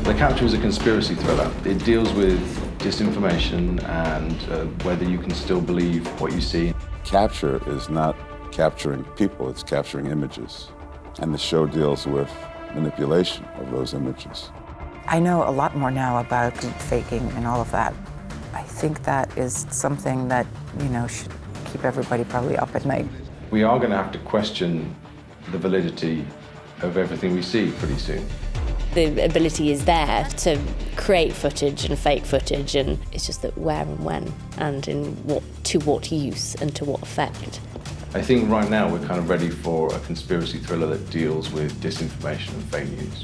The Capture is a conspiracy thriller. It deals with disinformation and whether you can still believe what you see. Capture is not capturing people, it's capturing images. And the show deals with manipulation of those images. I know a lot more now about deep faking and all of that. I think that is something that, should keep everybody probably up at night. We are going to have to question the validity of everything we see pretty soon. The ability is there to create footage and fake footage, and it's just that where and when, and to what use and to what effect. I think right now we're kind of ready for a conspiracy thriller that deals with disinformation and fake news.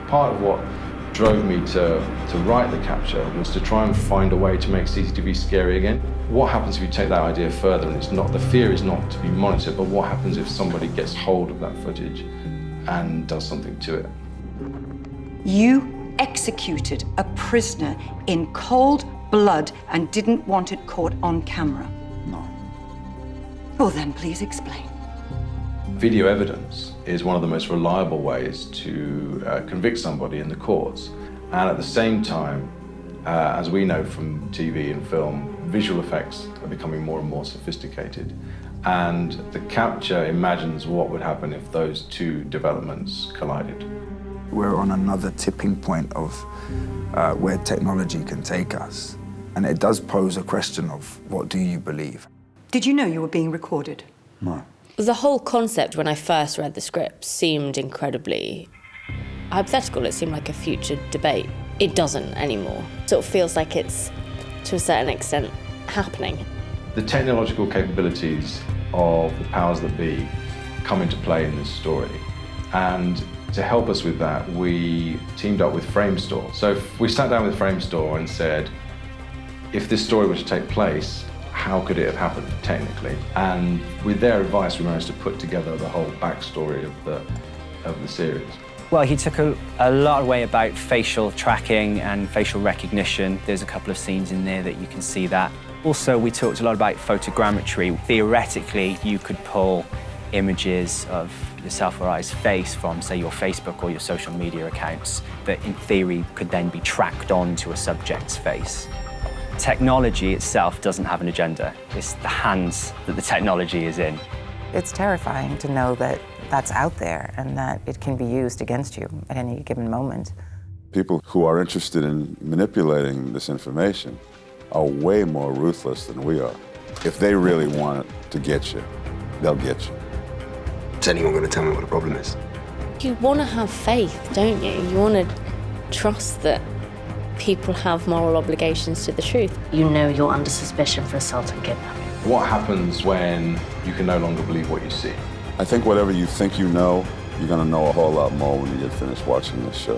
Part of what drove me to write The Capture was to try and find a way to make CCTV scary again. What happens if you take that idea further and the fear is not to be monitored, but what happens if somebody gets hold of that footage and does something to it? You executed a prisoner in cold blood and didn't want it caught on camera. No. Well, then please explain. Video evidence is one of the most reliable ways to convict somebody in the courts. And at the same time, as we know from TV and film, visual effects are becoming more and more sophisticated. And The Capture imagines what would happen if those two developments collided. We're on another tipping point of where technology can take us. And it does pose a question of what do you believe? Did you know you were being recorded? No. The whole concept, when I first read the script, seemed incredibly hypothetical. It seemed like a future debate. It doesn't anymore. It sort of feels like it's, to a certain extent, happening. The technological capabilities of the powers that be come into play in this story. And to help us with that, we teamed up with Framestore. So we sat down with Framestore and said, if this story were to take place, how could it have happened technically? And with their advice, we managed to put together the whole backstory of the series. Well, he took a lot away about facial tracking and facial recognition. There's a couple of scenes in there that you can see that. Also, we talked a lot about photogrammetry. Theoretically, you could pull images of yourself or I's face from, say, your Facebook or your social media accounts that, in theory, could then be tracked onto a subject's face. Technology itself doesn't have an agenda. It's the hands that the technology is in. It's terrifying to know that that's out there and that it can be used against you at any given moment. People who are interested in manipulating this information are way more ruthless than we are. If they really want to get you, they'll get you. Is anyone going to tell me what the problem is? You want to have faith, don't you? You want to trust that people have moral obligations to the truth. You know you're under suspicion for assault and kidnapping. What happens when you can no longer believe what you see? I think whatever you think you know, you're going to know a whole lot more when you get finished watching this show.